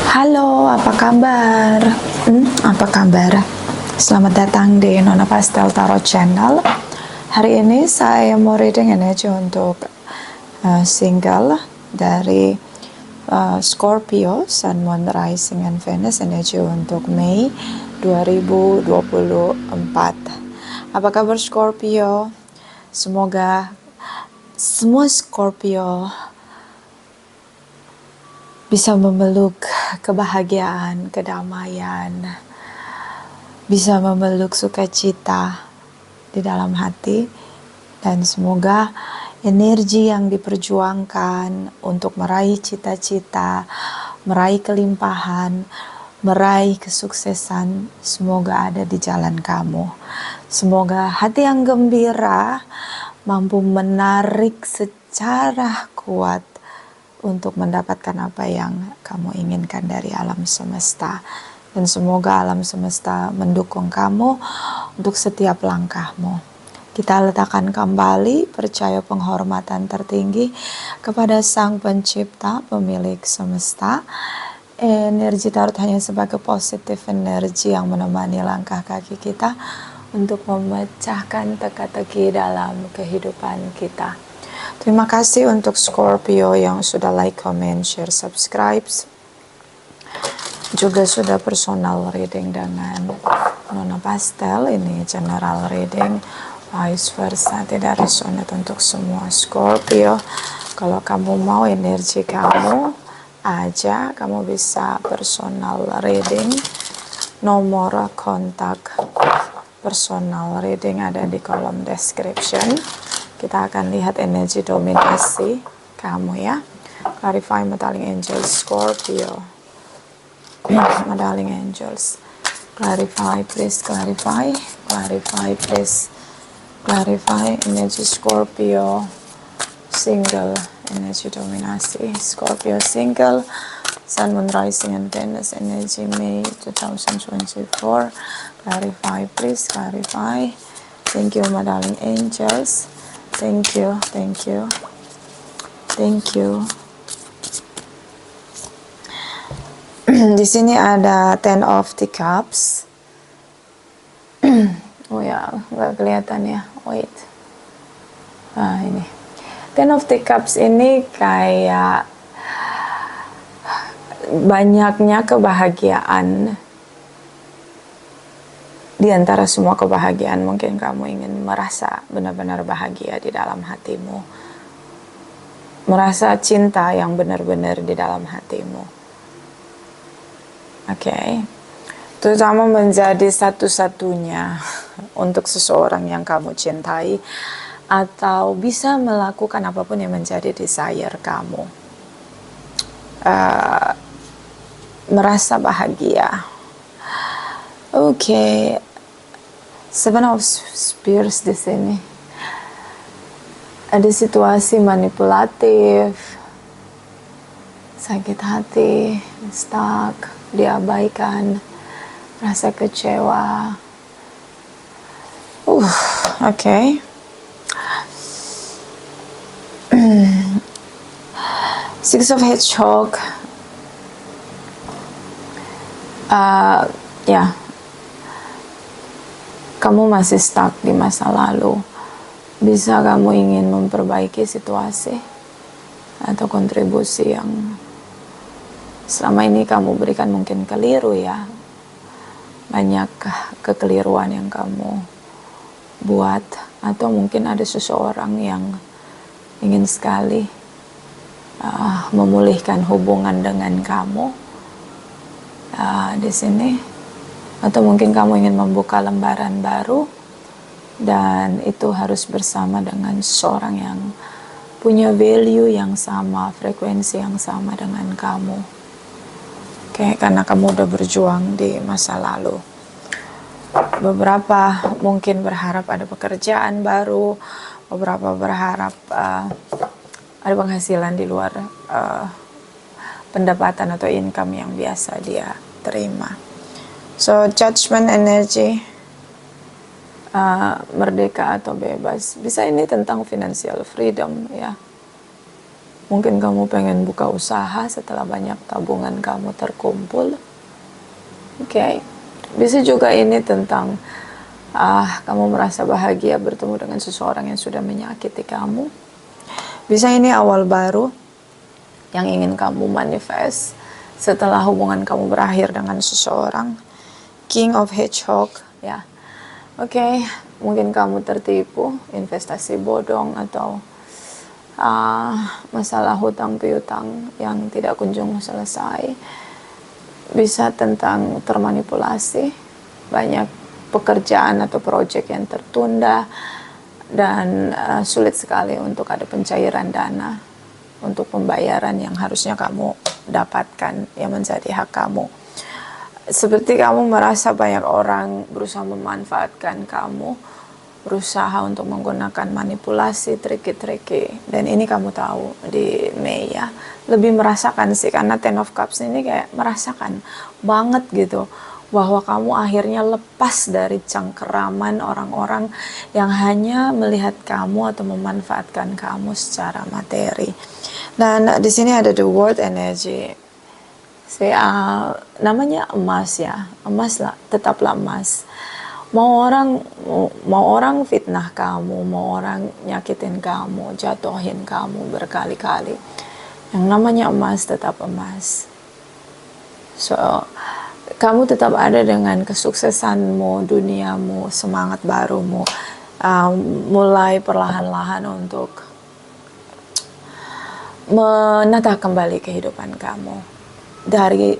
Halo, apa kabar? Apa kabar? Selamat datang di Nona Pastel Tarot Channel. Hari ini saya mau reading energi untuk single dari Scorpio, Sun, Moon, Rising, and Venus. Energi untuk Mei 2024. Apa kabar Scorpio? Semoga semua Scorpio bisa memeluk kebahagiaan, kedamaian, bisa memeluk sukacita di dalam hati, dan semoga energi yang diperjuangkan untuk meraih cita-cita, meraih kelimpahan, meraih kesuksesan, semoga ada di jalan kamu. Semoga hati yang gembira mampu menarik secara kuat untuk mendapatkan apa yang kamu inginkan dari alam semesta. Dan semoga alam semesta mendukung kamu untuk setiap langkahmu. Kita letakkan kembali percaya penghormatan tertinggi kepada Sang Pencipta, pemilik semesta. Energi tarot hanya sebagai positif energi yang menemani langkah kaki kita untuk memecahkan teka-teki dalam kehidupan kita. Terima kasih untuk Scorpio yang sudah like, comment, share, subscribe. Juga sudah personal reading dengan Nona Pastel. Ini general reading, vice versa, tidak resonate untuk semua Scorpio. Kalau kamu mau energi kamu aja, kamu bisa personal reading. Nomor kontak personal reading ada di kolom description. Kita akan lihat energi dominasi kamu ya. Clarify Metallic Angels Scorpio. Metallic Angels. Clarify, please clarify. Clarify, please clarify. Energi Scorpio single. Energi dominasi Scorpio single. Sun, Moon, Rising, and Venus. Energi May 2024. Clarify, please clarify. Thank you, Metallic Angels. Thank you, thank you, thank you. Di sini ada Ten of the Cups. Oh ya, nggak kelihatan ya. Wait. Ini. Ten of the Cups ini kayak banyaknya kebahagiaan. Di antara semua kebahagiaan, mungkin kamu ingin merasa benar-benar bahagia di dalam hatimu. Merasa cinta yang benar-benar di dalam hatimu. Oke. Terutama menjadi satu-satunya untuk seseorang yang kamu cintai. Atau bisa melakukan apapun yang menjadi desire kamu. Merasa bahagia. Oke. Seven of Spears di sini. Ada situasi manipulatif, sakit hati, stuck, diabaikan, rasa kecewa. Oke. Six of Hedgehog. Kamu masih stuck di masa lalu. Bisa kamu ingin memperbaiki situasi atau kontribusi yang selama ini kamu berikan mungkin keliru ya. Banyak kekeliruan yang kamu buat, atau mungkin ada seseorang yang ingin sekali memulihkan hubungan dengan kamu di sini. Atau mungkin kamu ingin membuka lembaran baru, dan itu harus bersama dengan seseorang yang punya value yang sama, frekuensi yang sama dengan kamu. Oke, karena kamu udah berjuang di masa lalu. Beberapa mungkin berharap ada pekerjaan baru, beberapa berharap ada penghasilan di luar pendapatan atau income yang biasa dia terima. So, judgment energy, merdeka atau bebas. Bisa ini tentang financial freedom ya. Mungkin kamu pengen buka usaha setelah banyak tabungan kamu terkumpul. Oke. Bisa juga ini tentang kamu merasa bahagia bertemu dengan seseorang yang sudah menyakiti kamu. Bisa ini awal baru yang ingin kamu manifest setelah hubungan kamu berakhir dengan seseorang. King of Hedgehog, ya. Oke, mungkin kamu tertipu, investasi bodong atau masalah hutang piutang yang tidak kunjung selesai. Bisa tentang termanipulasi, banyak pekerjaan atau proyek yang tertunda, dan sulit sekali untuk ada pencairan dana untuk pembayaran yang harusnya kamu dapatkan yang menjadi hak kamu. Seperti kamu merasa banyak orang berusaha memanfaatkan kamu, berusaha untuk menggunakan manipulasi, triki-triki, dan ini kamu tahu di Mei ya, lebih merasakan sih, karena Ten of Cups ini kayak merasakan banget gitu, bahwa kamu akhirnya lepas dari cengkeraman orang-orang yang hanya melihat kamu atau memanfaatkan kamu secara materi. Dan di sini ada the World Energy. Namanya emas ya, emas lah, tetaplah emas. Mau orang fitnah kamu, mau orang nyakitin kamu, jatuhin kamu berkali-kali, yang namanya emas tetap emas. So, kamu tetap ada dengan kesuksesanmu, duniamu, semangat barumu, mulai perlahan-lahan untuk menata kembali kehidupan kamu. Dari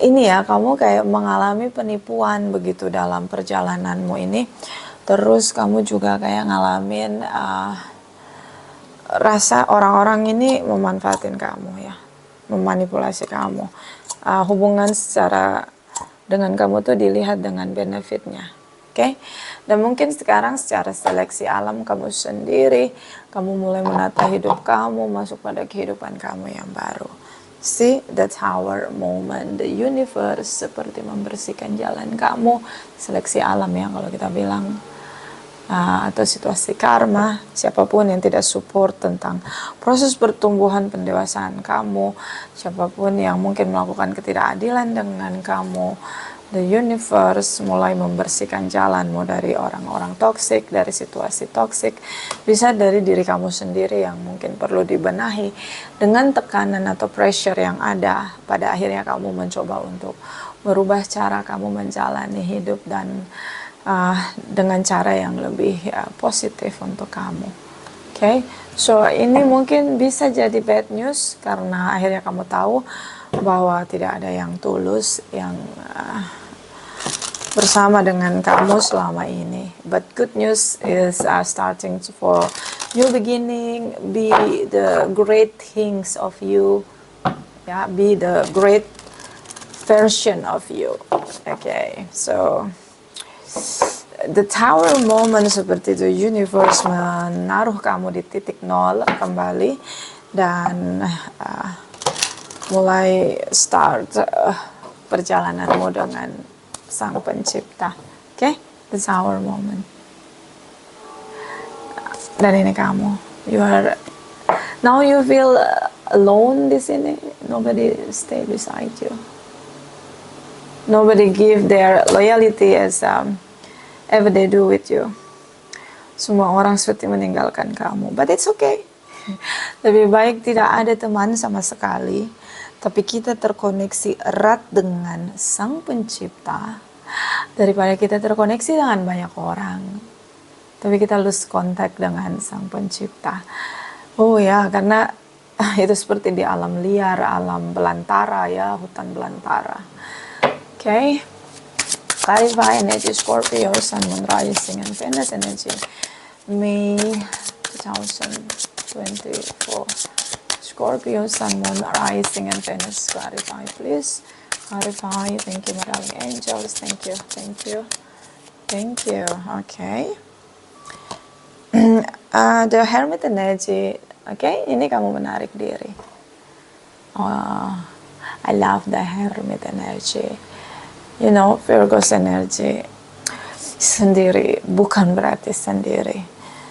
ini ya, kamu kayak mengalami penipuan begitu dalam perjalananmu ini. Terus kamu juga kayak ngalamin rasa orang-orang ini memanfaatin kamu ya, memanipulasi kamu. Hubungan secara dengan kamu tuh dilihat dengan benefitnya. Oke? Dan mungkin sekarang secara seleksi alam kamu sendiri, kamu mulai menata hidup kamu, masuk pada kehidupan kamu yang baru. See, that's our moment. The universe seperti membersihkan jalan kamu, seleksi alam ya kalau kita bilang, atau situasi karma, siapapun yang tidak support tentang proses pertumbuhan pendewasaan kamu, siapapun yang mungkin melakukan ketidakadilan dengan kamu, the universe mulai membersihkan jalanmu dari orang-orang toksik, dari situasi toksik, bisa dari diri kamu sendiri yang mungkin perlu dibenahi dengan tekanan atau pressure yang ada. Pada akhirnya kamu mencoba untuk merubah cara kamu menjalani hidup dan dengan cara yang lebih positif untuk kamu. Okay? So ini mungkin bisa jadi bad news karena akhirnya kamu tahu bahwa tidak ada yang tulus yang bersama dengan kamu selama ini. But good news is starting for new beginning, be the great things of you, yeah, be the great version of you. Okay, so the tower moment seperti itu, universe menaruh kamu di titik nol kembali dan mulai start perjalananmu dengan Sang Pencipta. Okay, this is our moment. Dan ini kamu, now you feel alone di sini. Nobody stay beside you. Nobody give their loyalty as ever they do with you. Semua orang seperti meninggalkan kamu, but it's okay. Lebih baik tidak ada teman sama sekali, tapi kita terkoneksi erat dengan Sang Pencipta daripada kita terkoneksi dengan banyak orang tapi kita lose contact dengan Sang Pencipta. Oh ya, karena itu seperti di alam liar, alam belantara ya, hutan belantara. Okay, clarify energy Scorpio, Sun, Moon, Rising, and Venus energy, May 2024. Scorpio, Sun, Moon, Rising, and Venus. Clarify, please. Clarify. Thank you, my darling angels. Thank you. Thank you. Thank you. Okay. The Hermit energy. Okay, ini kamu menarik diri. I love the Hermit energy. You know, Virgo's energy. Sendiri, bukan berarti sendiri.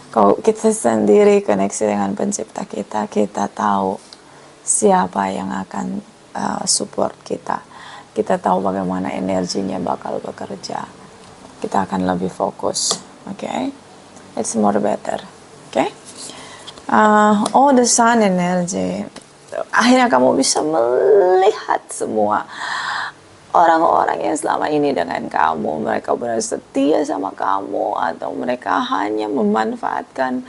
Kalau kita sendiri koneksi dengan pencipta kita, kita tahu siapa yang akan support kita. Kita tahu bagaimana energinya bakal bekerja. Kita akan lebih fokus. Okay? It's more better. Okay? The sun energy. Akhirnya kamu bisa melihat semua orang-orang yang selama ini dengan kamu, mereka benar setia sama kamu, atau mereka hanya memanfaatkan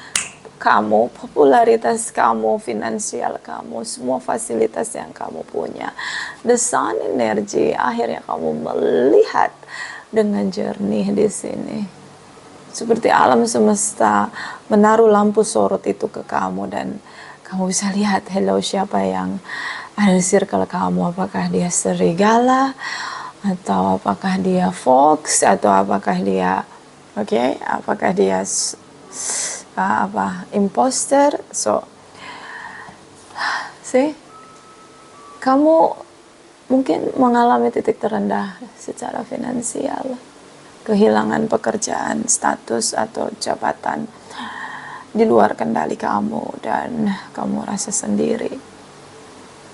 kamu, popularitas kamu, finansial kamu, semua fasilitas yang kamu punya. The sun energy, akhirnya kamu melihat dengan jernih di sini. Seperti alam semesta menaruh lampu sorot itu ke kamu, dan kamu bisa lihat, hello, siapa yang ada di circle kamu, apakah dia serigala, atau apakah dia fox, atau apakah dia apakah dia imposter. So see, kamu mungkin mengalami titik terendah secara finansial, kehilangan pekerjaan, status atau jabatan di luar kendali kamu, dan kamu rasa sendiri.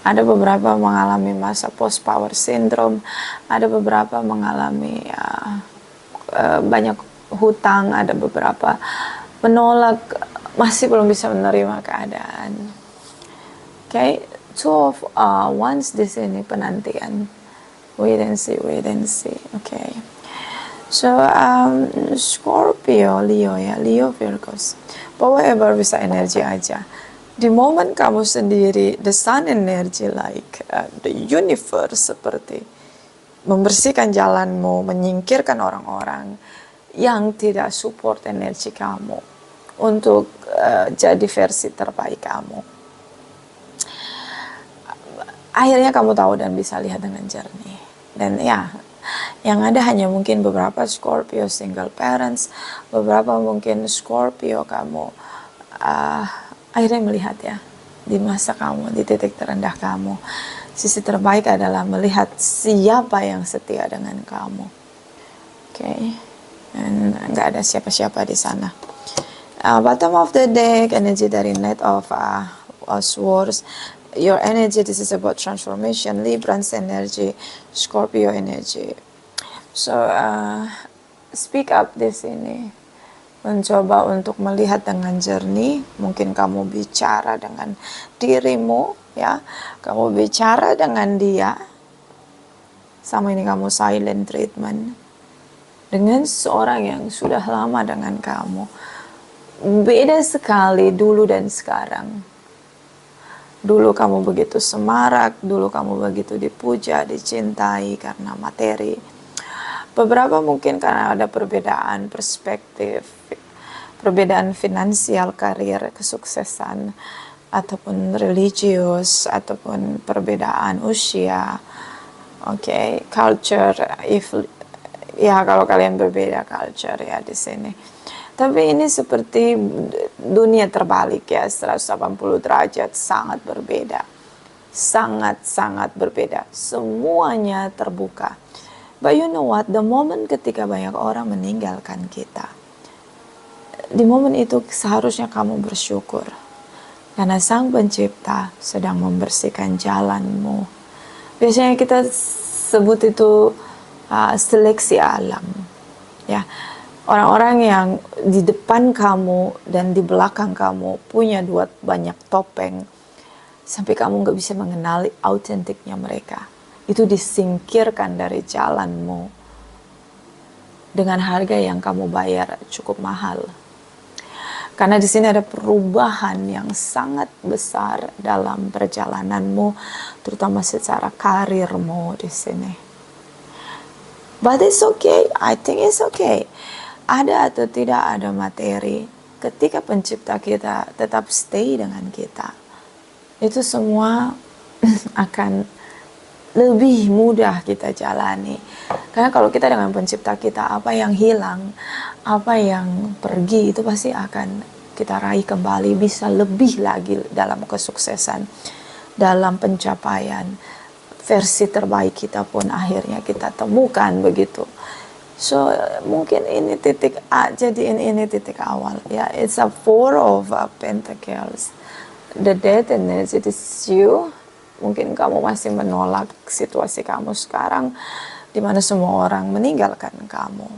Ada beberapa mengalami masa post power syndrome, ada beberapa mengalami banyak hutang, ada beberapa menolak, masih belum bisa menerima keadaan. Okay, two of wands di sini, penantian, wait and see. Okay, so Scorpio, Leo, Virgos, whatever bisa energi aja. Di momen kamu sendiri, the sun energy like the universe, seperti membersihkan jalanmu, menyingkirkan orang-orang yang tidak support energi kamu untuk jadi versi terbaik kamu. Akhirnya kamu tahu dan bisa lihat dengan jernih. Dan ya, yang ada hanya mungkin beberapa Scorpio single parents, beberapa mungkin Scorpio kamu akhirnya melihat ya, di masa kamu, di titik terendah kamu, sisi terbaik adalah melihat siapa yang setia dengan kamu. Okay, dan nggak ada siapa-siapa di sana. Bottom of the deck, energy dari Knight of Swords. Your energy, this is about transformation. Librans energy, Scorpio energy. So speak up di sini. Mencoba untuk melihat dengan jernih. Mungkin kamu bicara dengan dirimu, ya. Kamu bicara dengan dia. Sama ini kamu silent treatment. Dengan seorang yang sudah lama dengan kamu. Beda sekali dulu dan sekarang. Dulu kamu begitu semarak, dulu kamu begitu dipuja, dicintai karena materi. Beberapa mungkin karena ada perbedaan perspektif, perbedaan finansial, karir, kesuksesan, ataupun religius, ataupun perbedaan usia, culture, kalau kalian berbeda culture ya di sini. Tapi ini seperti dunia terbalik ya, 180 derajat, sangat berbeda. Sangat-sangat berbeda. Semuanya terbuka. But you know what, the moment ketika banyak orang meninggalkan kita, di momen itu seharusnya kamu bersyukur. Karena Sang Pencipta sedang membersihkan jalanmu. Biasanya kita sebut itu seleksi alam. Ya, orang-orang yang di depan kamu dan di belakang kamu punya banyak topeng, sampai kamu gak bisa mengenali autentiknya mereka. Itu disingkirkan dari jalanmu dengan harga yang kamu bayar cukup mahal. Karena di sini ada perubahan yang sangat besar dalam perjalananmu, terutama secara karirmu di sini. But it's okay, I think it's okay. Ada atau tidak ada materi, ketika pencipta kita tetap stay dengan kita, itu semua akan lebih mudah kita jalani. Karena kalau kita dengan pencipta kita, apa yang hilang, apa yang pergi, itu pasti akan kita raih kembali, bisa lebih lagi dalam kesuksesan, dalam pencapaian. Versi terbaik kita pun akhirnya kita temukan begitu. So mungkin ini titik A, jadiin ini titik awal ya. It's a four of pentacles. The death energy is you. Mungkin kamu masih menolak situasi kamu sekarang, di mana semua orang meninggalkan kamu.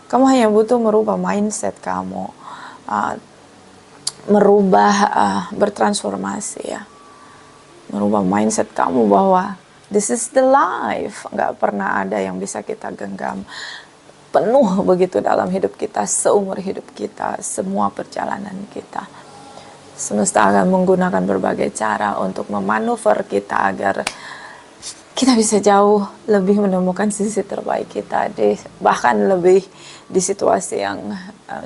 Kamu hanya butuh merubah mindset kamu, bertransformasi ya. Merubah mindset kamu bahwa this is the life. Nggak pernah ada yang bisa kita genggam penuh begitu dalam hidup kita, seumur hidup kita, semua perjalanan kita. Semesta akan menggunakan berbagai cara untuk memanuver kita agar kita bisa jauh lebih menemukan sisi terbaik kita, bahkan lebih di situasi yang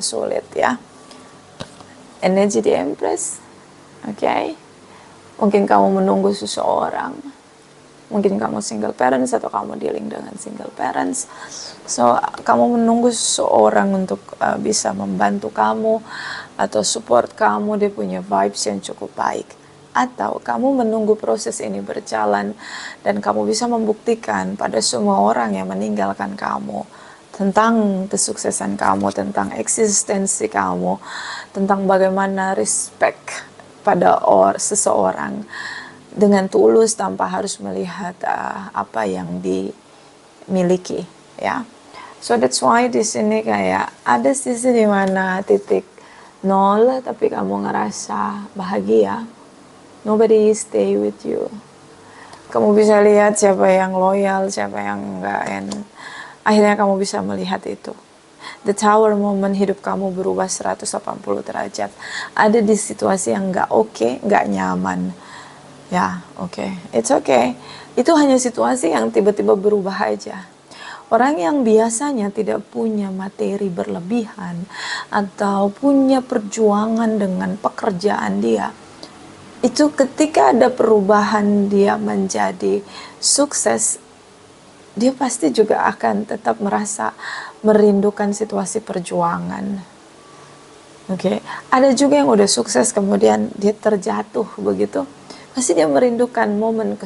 sulit ya. Energi di Empress, oke. Mungkin kamu menunggu seseorang, mungkin kamu single parents atau kamu dealing dengan single parents. So kamu menunggu seseorang untuk bisa membantu kamu atau support kamu, dia punya vibes yang cukup baik. Atau kamu menunggu proses ini berjalan dan kamu bisa membuktikan pada semua orang yang meninggalkan kamu tentang kesuksesan kamu, tentang eksistensi kamu, tentang bagaimana respect pada seseorang dengan tulus tanpa harus melihat apa yang dimiliki ya. So that's why di sini kayak ada sisi di mana titik nol tapi kamu ngerasa bahagia. Nobody stay with you. Kamu bisa lihat siapa yang loyal, siapa yang enggak, and akhirnya kamu bisa melihat itu. The tower moment hidup kamu berubah 180 derajat. Ada di situasi yang nggak oke, nggak nyaman. Ya, oke. It's okay. Itu hanya situasi yang tiba-tiba berubah aja. Orang yang biasanya tidak punya materi berlebihan atau punya perjuangan dengan pekerjaan dia, itu ketika ada perubahan dia menjadi sukses, dia pasti juga akan tetap merasa merindukan situasi perjuangan. Oke, ada juga yang udah sukses kemudian dia terjatuh begitu. Pasti dia merindukan momen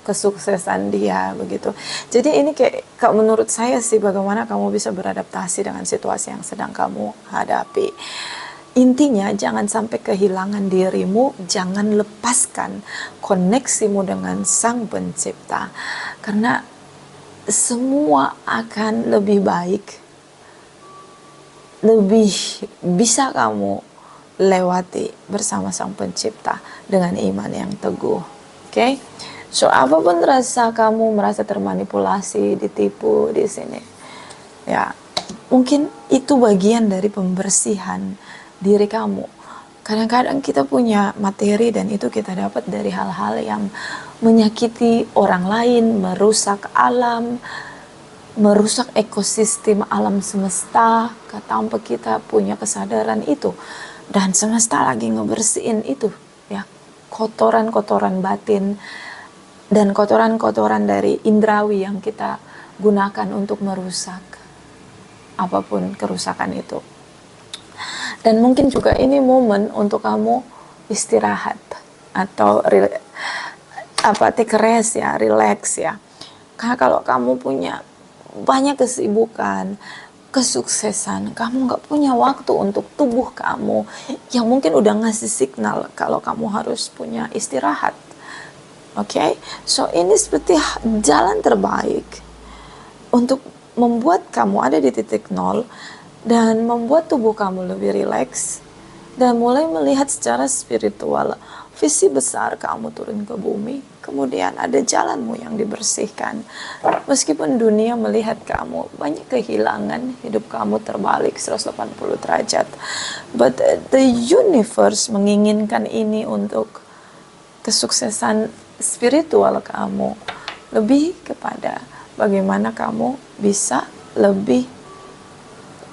kesuksesan dia begitu. Jadi ini kayak menurut saya sih bagaimana kamu bisa beradaptasi dengan situasi yang sedang kamu hadapi. Intinya jangan sampai kehilangan dirimu, jangan lepaskan koneksimu dengan Sang Pencipta. Karena semua akan lebih baik, lebih bisa kamu lewati bersama Sang Pencipta dengan iman yang teguh. Oke? So apapun rasa kamu merasa termanipulasi, ditipu di sini, ya mungkin itu bagian dari pembersihan diri kamu. Kadang-kadang kita punya materi dan itu kita dapat dari hal-hal yang menyakiti orang lain, merusak alam, merusak ekosistem alam semesta, tanpa kita punya kesadaran itu. Dan semesta lagi ngebersihin itu, ya, kotoran-kotoran batin dan kotoran-kotoran dari indrawi yang kita gunakan untuk merusak apapun kerusakan itu. Dan mungkin juga ini momen untuk kamu istirahat atau take rest ya, relax ya. Karena kalau kamu punya banyak kesibukan, kesuksesan, kamu nggak punya waktu untuk tubuh kamu yang mungkin udah ngasih signal kalau kamu harus punya istirahat. Oke, so ini seperti jalan terbaik untuk membuat kamu ada di titik nol dan membuat tubuh kamu lebih rileks dan mulai melihat secara spiritual visi besar kamu turun ke bumi. Kemudian ada jalanmu yang dibersihkan. Meskipun dunia melihat kamu banyak kehilangan, hidup kamu terbalik 180 derajat. But the universe menginginkan ini untuk kesuksesan spiritual kamu. Lebih kepada bagaimana kamu bisa lebih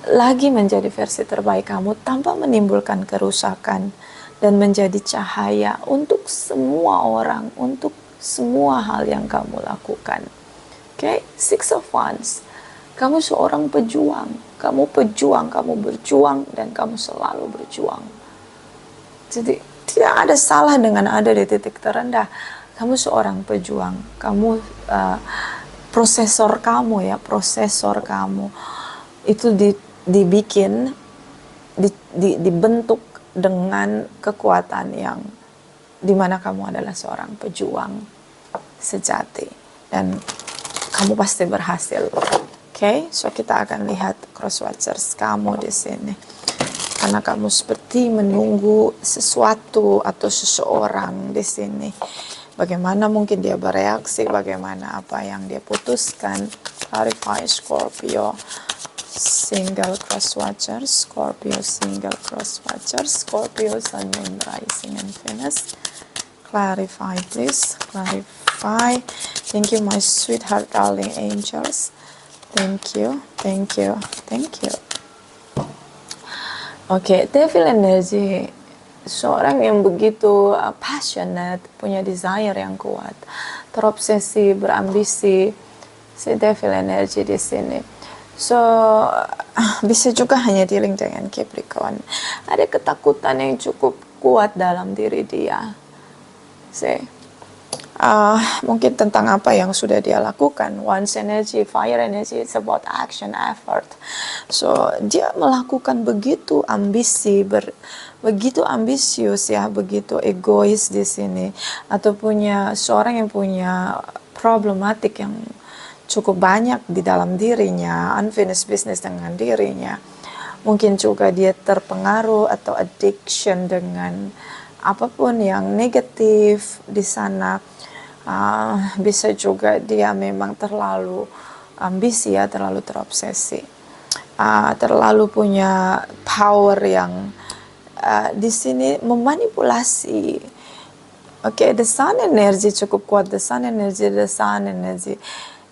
lagi menjadi versi terbaik kamu tanpa menimbulkan kerusakan dan menjadi cahaya untuk semua orang, untuk semua hal yang kamu lakukan. Oke, Six of Wands. Kamu seorang pejuang, kamu berjuang dan kamu selalu berjuang. Jadi tidak ada salah dengan ada di titik terendah. Kamu seorang pejuang, kamu prosesor kamu ya, prosesor kamu itu dibikin, dibentuk dengan kekuatan yang dimana kamu adalah seorang pejuang sejati dan kamu pasti berhasil. Oke, so kita akan lihat cross watchers kamu di sini. Karena kamu seperti menunggu sesuatu atau seseorang di sini. Bagaimana mungkin dia bereaksi, bagaimana apa yang dia putuskan. Clarify Scorpio single cross watchers, Scorpio single cross watchers, Scorpio Sun, Moon, Rising, and Venus. Clarify please, clarify. Thank you my sweetheart darling angels. Thank you, thank you, thank you. Oke, devil energy, seorang yang begitu passionate, punya desire yang kuat, terobsesi, berambisi, si devil energy di sini. So, bisa juga hanya dealing dengan Capricorn. Ada ketakutan yang cukup kuat dalam diri dia. Mungkin tentang apa yang sudah dia lakukan. One's energy, fire energy, it's about action, effort. So dia melakukan begitu ambisi, begitu ambisius ya, begitu egois di sini, atau punya seorang yang punya problematik yang cukup banyak di dalam dirinya, unfinished business dengan dirinya. Mungkin juga dia terpengaruh atau addiction dengan apapun yang negatif di sana. Bisa juga dia memang terlalu ambisi ya, terlalu terobsesi, terlalu punya power yang di sini memanipulasi. Oke, the sun energy cukup kuat, the sun energy,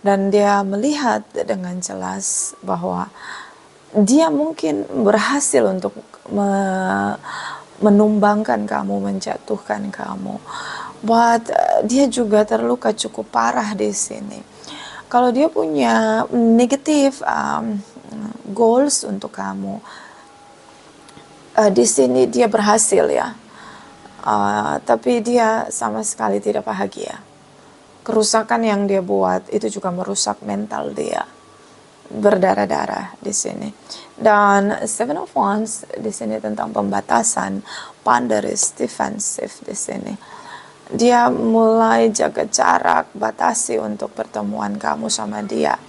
dan dia melihat dengan jelas bahwa dia mungkin berhasil untuk menumbangkan kamu, menjatuhkan kamu. But dia juga terluka cukup parah di sini. Kalau dia punya negatif goals untuk kamu, di sini dia berhasil ya. Tapi dia sama sekali tidak bahagia. Kerusakan yang dia buat itu juga merusak mental dia. Berdarah-darah di sini. Dan Seven of Wands di sini tentang pembatasan, boundaries, defensive di sini. Dia mulai jaga jarak, batasi untuk pertemuan kamu sama dia.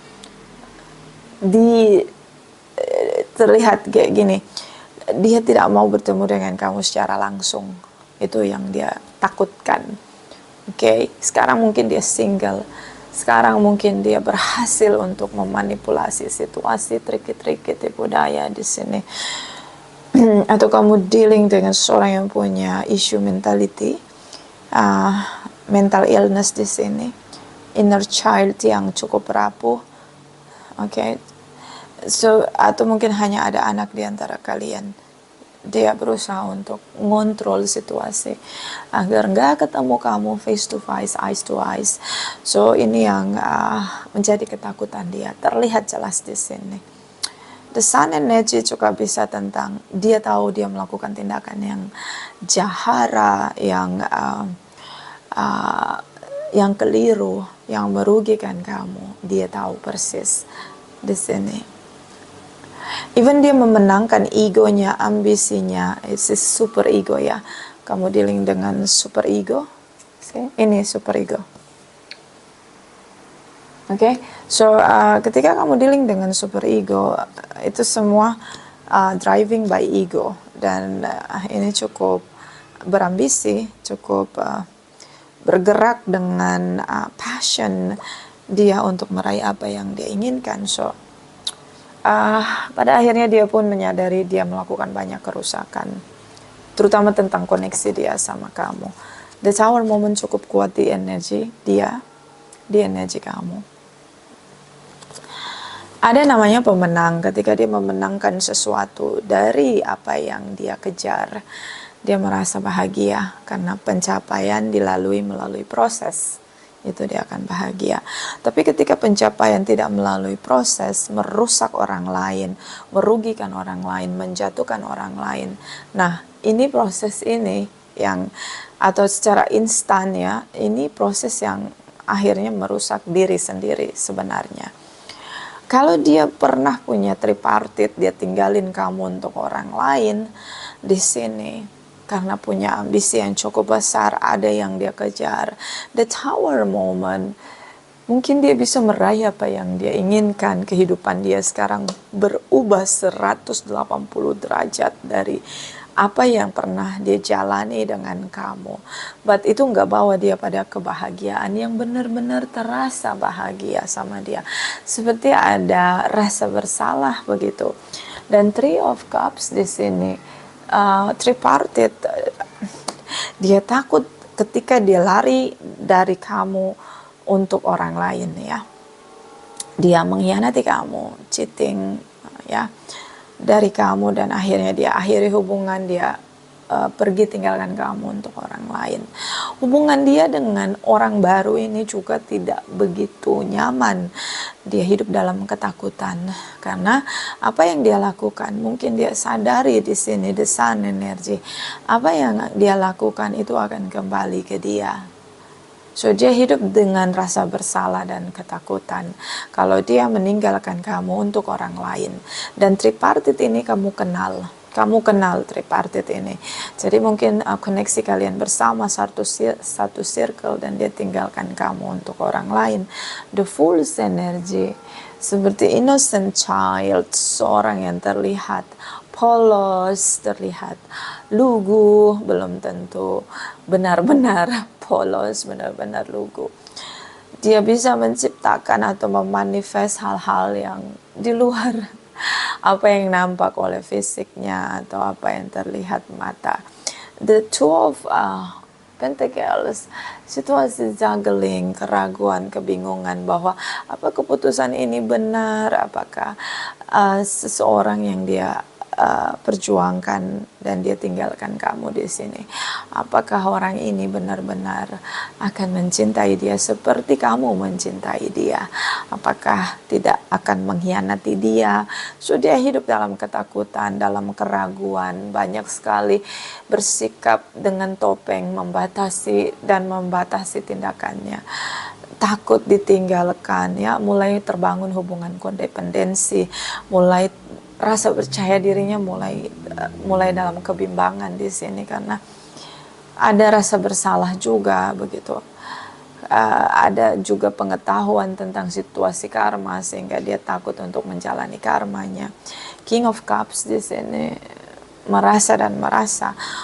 Terlihat kayak gini, dia tidak mau bertemu dengan kamu secara langsung. Itu yang dia takutkan. Oke, sekarang mungkin dia single. Sekarang mungkin dia berhasil untuk memanipulasi situasi, trik-trik tipu daya di sini. Atau kamu dealing dengan seorang yang punya issue mentality, mental illness di sini, inner child yang cukup rapuh. Oke, so atau mungkin hanya ada anak di antara kalian. Dia berusaha untuk ngontrol situasi agar nggak ketemu kamu face to face, eyes to eyes. So ini yang menjadi ketakutan dia, terlihat jelas di sini. The sun energy juga bisa tentang dia tahu dia melakukan tindakan yang jahara, yang keliru, yang merugikan kamu. Dia tahu persis di sini. Even dia memenangkan egonya, ambisinya, it's a super ego ya. Kamu dealing dengan super ego. Ini super ego. Oke, so ketika kamu dealing dengan super ego, itu semua driving by ego. Dan ini cukup berambisi, cukup bergerak dengan passion dia untuk meraih apa yang dia inginkan. So pada akhirnya dia pun menyadari dia melakukan banyak kerusakan, terutama tentang koneksi dia sama kamu. The Tower moment cukup kuat di energi dia, di energi kamu. Ada namanya pemenang. Ketika dia memenangkan sesuatu dari apa yang dia kejar, dia merasa bahagia karena pencapaian melalui proses. Itu dia akan bahagia. Tapi ketika pencapaian tidak melalui proses, merusak orang lain, merugikan orang lain, menjatuhkan orang lain. Nah, ini proses ini yang, atau secara instan ya, ini proses yang akhirnya merusak diri sendiri sebenarnya. Kalau dia pernah punya tripartit, dia tinggalin kamu untuk orang lain di sini karena punya ambisi yang cukup besar, ada yang dia kejar. The Tower moment, mungkin dia bisa meraih apa yang dia inginkan. Kehidupan dia sekarang berubah 180 derajat dari apa yang pernah dia jalani dengan kamu. But itu nggak bawa dia pada kebahagiaan yang benar-benar terasa bahagia sama dia. Seperti ada rasa bersalah begitu. Dan Three of Cups di sini, tripartite, dia takut ketika dia lari dari kamu untuk orang lain ya. Dia mengkhianati kamu, cheating ya dari kamu, dan akhirnya dia akhiri hubungan, dia pergi tinggalkan kamu untuk orang lain. Hubungan dia dengan orang baru ini juga tidak begitu nyaman. Dia hidup dalam ketakutan karena apa yang dia lakukan, mungkin dia sadari di sini the sun energy, apa yang dia lakukan itu akan kembali ke dia. So dia hidup dengan rasa bersalah dan ketakutan kalau dia meninggalkan kamu untuk orang lain. Dan tripartit ini kamu kenal tripartit ini. Jadi mungkin koneksi kalian bersama satu circle dan dia tinggalkan kamu untuk orang lain. The Fool's energy, seperti innocent child, seorang yang terlihat polos, terlihat lugu, belum tentu benar-benar polos, benar-benar lugu. Dia bisa menciptakan atau memanifest hal-hal yang di luar apa yang nampak oleh fisiknya atau apa yang terlihat mata. The Two of Pentacles, situasi juggling, keraguan, kebingungan bahwa apa keputusan ini benar, apakah seseorang yang dia perjuangkan dan dia tinggalkan kamu di sini, apakah orang ini benar-benar akan mencintai dia seperti kamu mencintai dia, apakah tidak akan mengkhianati dia. So dia hidup dalam ketakutan, dalam keraguan, banyak sekali bersikap dengan topeng, membatasi tindakannya, takut ditinggalkan ya, mulai terbangun hubungan kodependensi, mulai rasa percaya dirinya mulai dalam kebimbangan di sini karena ada rasa bersalah juga begitu. Ada juga pengetahuan tentang situasi karma sehingga dia takut untuk menjalani karmanya. King of Cups di sini merasa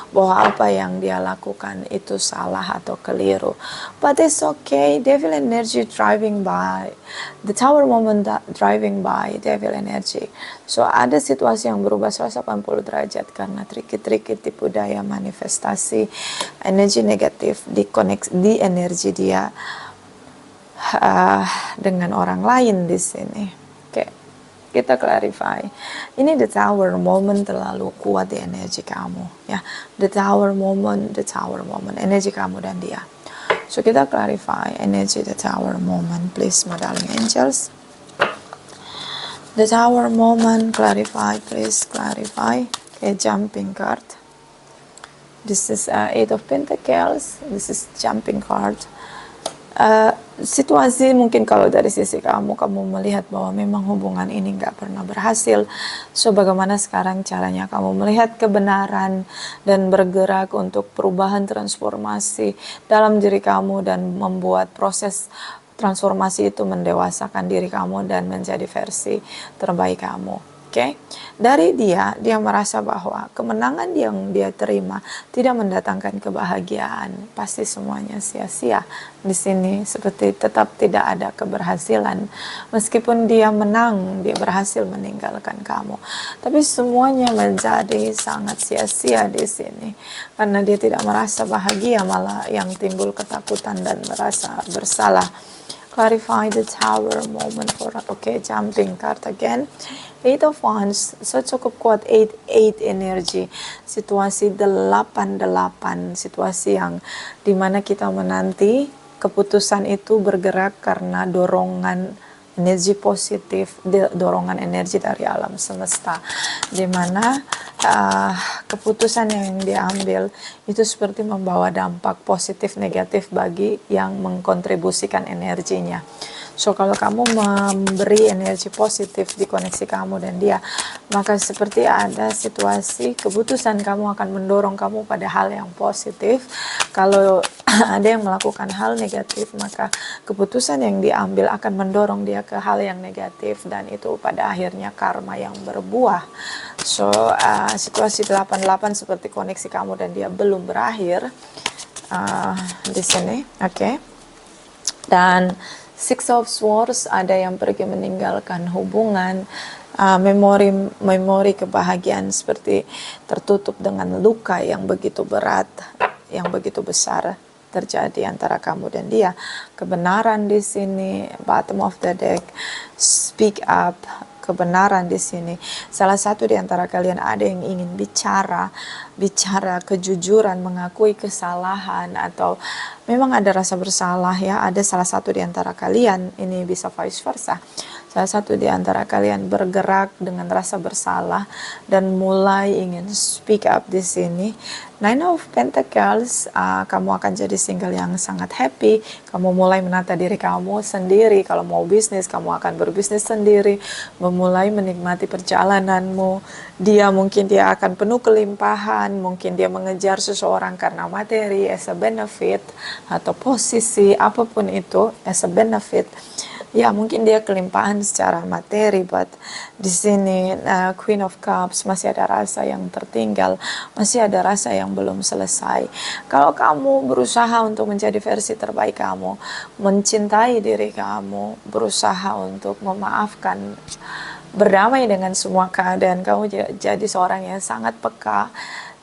bahwa apa yang dia lakukan itu salah atau keliru. But it's okay. Devil energy driving by. The Tower moment driving by devil energy. So ada situasi yang berubah 180 derajat karena triki-triki tipu daya manifestasi energi negatif di energi dia dengan orang lain di sini. Kita clarify, ini the Tower moment terlalu kuat di energi kamu ya. The Tower moment, energi kamu dan dia. So kita clarify energi the Tower moment, please my darling angels. The Tower moment, clarify, please clarify. Okay, jumping card. This is Eight of Pentacles. This is jumping card. Situasi mungkin kalau dari sisi kamu melihat bahwa memang hubungan ini nggak pernah berhasil. So bagaimana sekarang caranya kamu melihat kebenaran dan bergerak untuk perubahan transformasi dalam diri kamu dan membuat proses transformasi itu mendewasakan diri kamu dan menjadi versi terbaik kamu. Oke, dari dia merasa bahwa kemenangan yang dia terima tidak mendatangkan kebahagiaan, pasti semuanya sia-sia di sini, seperti tetap tidak ada keberhasilan. Meskipun dia menang, dia berhasil meninggalkan kamu, tapi semuanya menjadi sangat sia-sia di sini karena dia tidak merasa bahagia, malah yang timbul ketakutan dan merasa bersalah. Clarify the Tower moment for jumping card again. Eight of Wands, so cukup kuat 8 energi. Situasi 8, situasi yang dimana kita menanti keputusan itu bergerak karena dorongan energi positif, dorongan energi dari alam semesta, dimana keputusan yang diambil itu seperti membawa dampak positif negatif bagi yang mengkontribusikan energinya. So kalau kamu memberi energi positif di koneksi kamu dan dia, maka seperti ada situasi keputusan kamu akan mendorong kamu pada hal yang positif. Kalau ada yang melakukan hal negatif, maka keputusan yang diambil akan mendorong dia ke hal yang negatif, dan itu pada akhirnya karma yang berbuah. So situasi 88 seperti koneksi kamu dan dia belum berakhir di sini, oke. Dan Six of Swords, ada yang pergi meninggalkan hubungan, memori kebahagiaan seperti tertutup dengan luka yang begitu berat, yang begitu besar terjadi antara kamu dan dia. Kebenaran di sini, bottom of the deck, speak up, kebenaran di sini. Salah satu di antara kalian ada yang ingin bicara kejujuran, mengakui kesalahan, atau memang ada rasa bersalah ya. Ada salah satu di antara kalian, ini bisa vice versa. Salah satu di antara kalian bergerak dengan rasa bersalah dan mulai ingin speak up di sini. Nine of Pentacles, kamu akan jadi single yang sangat happy. Kamu mulai menata diri kamu sendiri. Kalau mau bisnis, kamu akan berbisnis sendiri. Memulai menikmati perjalananmu. Mungkin dia akan penuh kelimpahan. Mungkin dia mengejar seseorang karena materi as a benefit, atau posisi, apapun itu as a benefit. Ya, mungkin dia kelimpahan secara materi, but di sini Queen of Cups, masih ada rasa yang tertinggal, masih ada rasa yang belum selesai. Kalau kamu berusaha untuk menjadi versi terbaik kamu, mencintai diri kamu, berusaha untuk memaafkan, berdamai dengan semua keadaan, kamu jadi seorang yang sangat peka,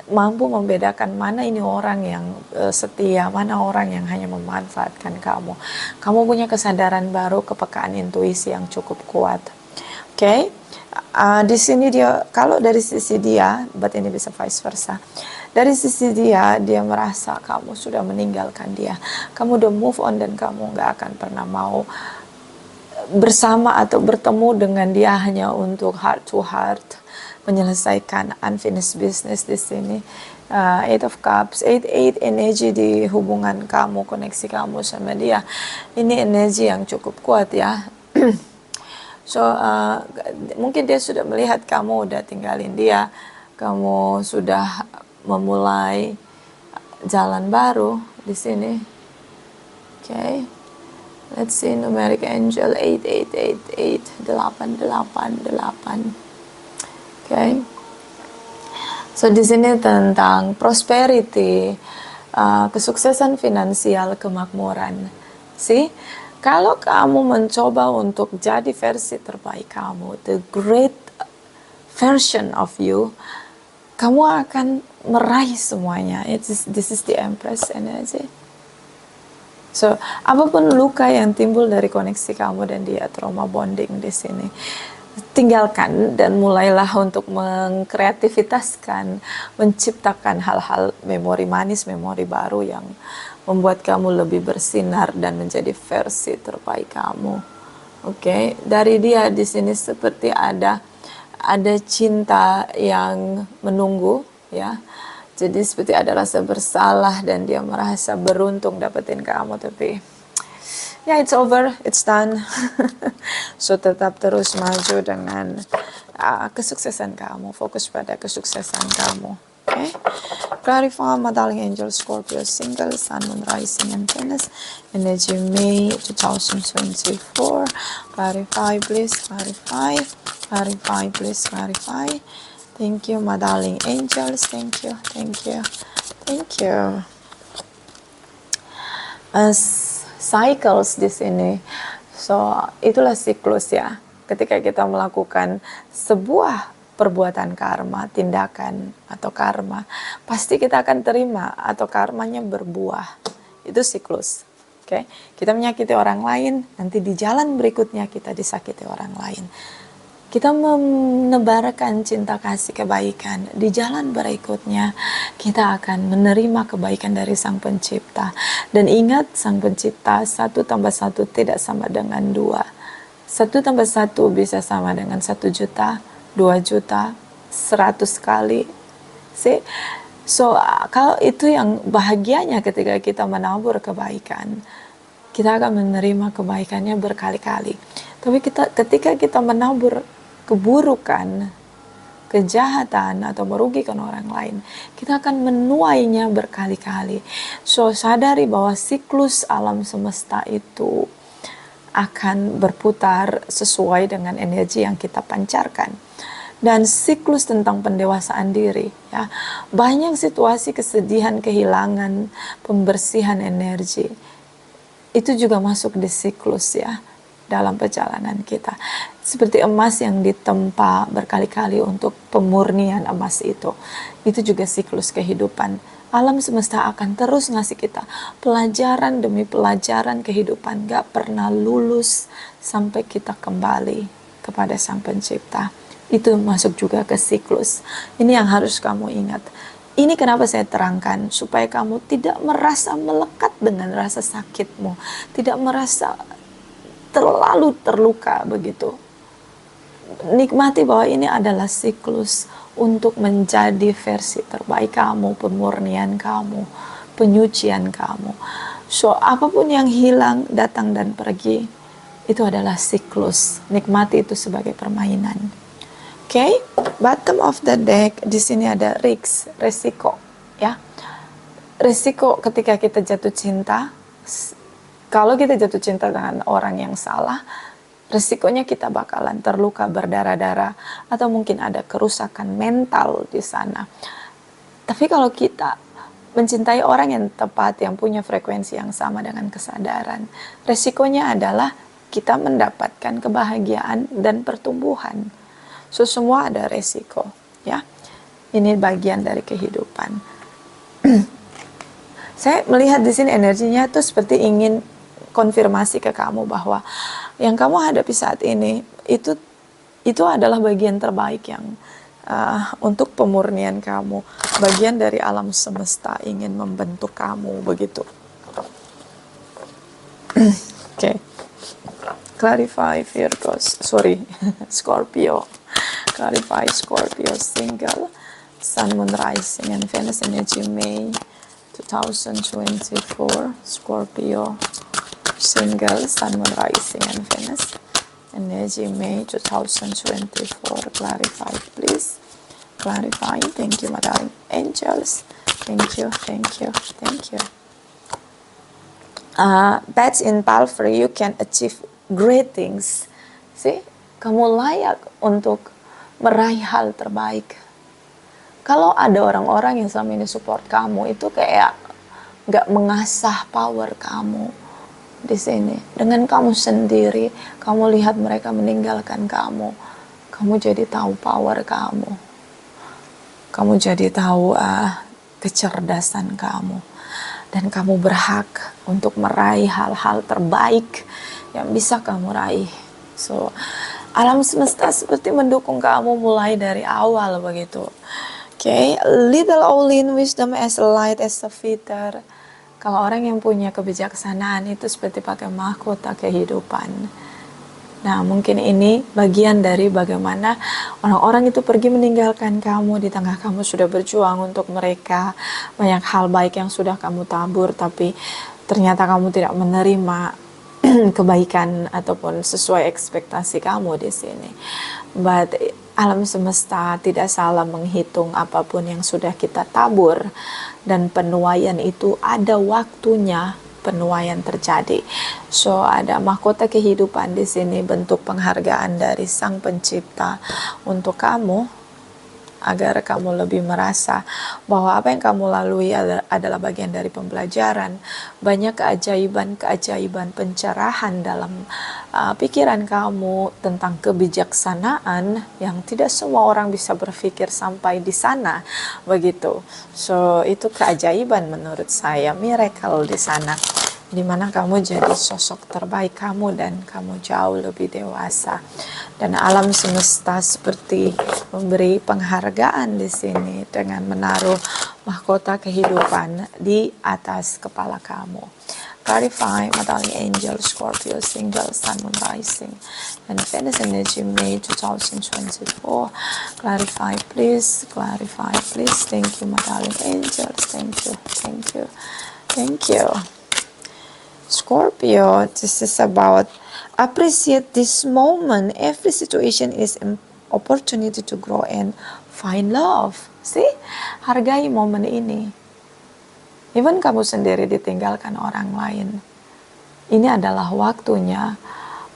mampu membedakan mana ini orang yang setia, mana orang yang hanya memanfaatkan kamu. Kamu punya kesadaran baru, kepekaan intuisi yang cukup kuat. Oke, di sini dia, kalau dari sisi dia, but ini bisa vice versa. Dari sisi dia merasa kamu sudah meninggalkan dia. Kamu udah move on dan kamu nggak akan pernah mau bersama atau bertemu dengan dia hanya untuk heart to heart, menyelesaikan unfinished business di sini. Eight of Cups, eight energi di hubungan kamu, koneksi kamu sama dia. Ini energi yang cukup kuat ya. So mungkin dia sudah melihat kamu udah tinggalin dia, kamu sudah memulai jalan baru di sini. Okay. Let's see numeric angel 8888, 888. Okay. So di sini tentang prosperity, kesuksesan finansial, kemakmuran. See, kalau kamu mencoba untuk jadi versi terbaik kamu, the great version of you, kamu akan meraih semuanya. This is the Empress energy. So apapun luka yang timbul dari koneksi kamu dan dia, trauma bonding di sini, tinggalkan dan mulailah untuk mengkreativitaskan, menciptakan hal-hal memori manis, memori baru yang membuat kamu lebih bersinar dan menjadi versi terbaik kamu. Oke, dari dia di sini seperti ada cinta yang menunggu ya. Jadi seperti ada rasa bersalah dan dia merasa beruntung dapetin kamu, tapi ya, it's over, it's done. So tetap terus maju dengan kesuksesan kamu, fokus pada kesuksesan kamu. Okay? Clarify, my darling angel, Scorpio, single, sun, moon, rising, and Venus. Energy May 2024. Clarify, please, clarify. Clarify, please, clarify. Thank you, my darling angels. Thank you, thank you, thank you. Cycles di sini. So, itulah siklus ya. Ketika kita melakukan sebuah perbuatan karma, tindakan atau karma, pasti kita akan terima atau karmanya berbuah. Itu siklus. Oke. Kita menyakiti orang lain, nanti di jalan berikutnya kita disakiti orang lain. Kita menebarkan cinta kasih kebaikan, di jalan berikutnya kita akan menerima kebaikan dari Sang Pencipta. Dan ingat, Sang Pencipta, 1 tambah 1 tidak sama dengan 2. 1 tambah 1 bisa sama dengan 1 juta, 2 juta, 100 kali. See? So, kalau itu yang bahagianya ketika kita menabur kebaikan, kita akan menerima kebaikannya berkali-kali. Tapi ketika kita menabur keburukan, kejahatan, atau merugikan orang lain, kita akan menuainya berkali-kali. So, sadari bahwa siklus alam semesta itu akan berputar sesuai dengan energi yang kita pancarkan. Dan siklus tentang pendewasaan diri, ya, banyak situasi kesedihan, kehilangan, pembersihan energi, itu juga masuk di siklus, ya, dalam perjalanan kita. Seperti emas yang ditempa berkali-kali untuk pemurnian emas itu juga siklus kehidupan. Alam semesta akan terus ngasih kita pelajaran demi pelajaran kehidupan, gak pernah lulus sampai kita kembali kepada Sang Pencipta. Itu masuk juga ke siklus. Ini yang harus kamu ingat. Ini kenapa saya terangkan, supaya kamu tidak merasa melekat dengan rasa sakitmu, tidak merasa terlalu terluka begitu. Nikmati bahwa ini adalah siklus untuk menjadi versi terbaik kamu, pemurnian kamu, penyucian kamu. So, apapun yang hilang, datang dan pergi, itu adalah siklus. Nikmati itu sebagai permainan. Oke, bottom of the deck, di sini ada resiko, ya. Resiko ketika kita jatuh cinta, kalau kita jatuh cinta dengan orang yang salah, resikonya kita bakalan terluka berdarah-darah, atau mungkin ada kerusakan mental di sana. Tapi kalau kita mencintai orang yang tepat, yang punya frekuensi yang sama dengan kesadaran, resikonya adalah kita mendapatkan kebahagiaan dan pertumbuhan. So, semua ada resiko, ya. Ini bagian dari kehidupan. Saya melihat di sini energinya tuh seperti ingin konfirmasi ke kamu bahwa yang kamu hadapi saat ini itu adalah bagian terbaik yang untuk pemurnian kamu, bagian dari alam semesta ingin membentuk kamu begitu. Oke. Clarify Virgos, Scorpio. Clarify Scorpio single, Sun, Moon, Rising, and Venus energy May 2024. Scorpio single, Sun, Moon, Rising, and Venus energy May 2024. Clarify, please. Clarify. Thank you, my darling angels. Thank you, thank you, thank you. That's in Palfrey, you can achieve great things. See, kamu layak untuk meraih hal terbaik. Kalau ada orang-orang yang selama ini support kamu, itu kayak gak mengasah power kamu di sini. Dengan kamu sendiri, kamu lihat mereka meninggalkan kamu. Kamu jadi tahu power kamu. Kamu jadi tahu kecerdasan kamu. Dan kamu berhak untuk meraih hal-hal terbaik yang bisa kamu raih. So, alam semesta seperti mendukung kamu mulai dari awal begitu. Okay, little Olin wisdom as light as a feather. Kalau orang yang punya kebijaksanaan itu seperti pakai mahkota kehidupan. Nah, mungkin ini bagian dari bagaimana orang-orang itu pergi meninggalkan kamu, di tengah kamu sudah berjuang untuk mereka. Banyak hal baik yang sudah kamu tabur, tapi ternyata kamu tidak menerima kebaikan ataupun sesuai ekspektasi kamu di sini. But alam semesta tidak salah menghitung apapun yang sudah kita tabur, dan penuaian itu ada waktunya. Penuaian terjadi. So, ada mahkota kehidupan di sini, bentuk penghargaan dari Sang Pencipta untuk kamu, agar kamu lebih merasa bahwa apa yang kamu lalui adalah bagian dari pembelajaran. Banyak keajaiban-keajaiban pencerahan dalam pikiran kamu tentang kebijaksanaan yang tidak semua orang bisa berpikir sampai di sana begitu. So, itu keajaiban menurut saya, miracle di sana, di mana kamu jadi sosok terbaik kamu dan kamu jauh lebih dewasa. Dan alam semesta seperti memberi penghargaan di sini dengan menaruh mahkota kehidupan di atas kepala kamu. Clarify, Mataling Angel, Scorpio, Single, Sun, Moon, Rising, and Venus energy, May 2024. Clarify, please. Clarify, please. Thank you, Mataling Angels. Thank you. Thank you. Thank you. Scorpio, this is about appreciate this moment. Every situation is an opportunity to grow and find love. See? Hargai momen ini. Even kamu sendiri ditinggalkan orang lain, ini adalah waktunya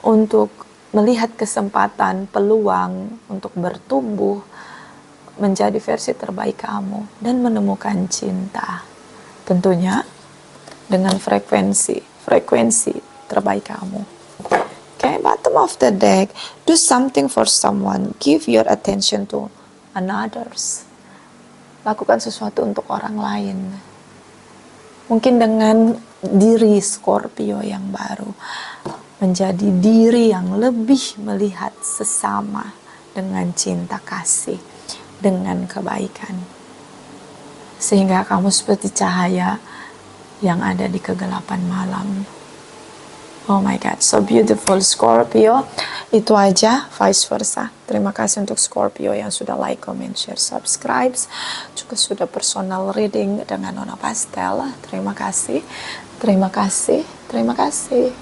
untuk melihat kesempatan, peluang untuk bertumbuh menjadi versi terbaik kamu dan menemukan cinta. Tentunya dengan frekuensi terbaik kamu. Okay, bottom of the deck, do something for someone, give your attention to others. Lakukan sesuatu untuk orang lain. Mungkin dengan diri Scorpio yang baru, menjadi diri yang lebih melihat sesama dengan cinta kasih, dengan kebaikan. Sehingga kamu seperti cahaya yang ada di kegelapan malam. Oh my God, so beautiful Scorpio. Itu aja, vice versa. Terima kasih untuk Scorpio yang sudah like, comment, share, subscribe. Juga sudah personal reading dengan Nona Pastel. Terima kasih, terima kasih, terima kasih.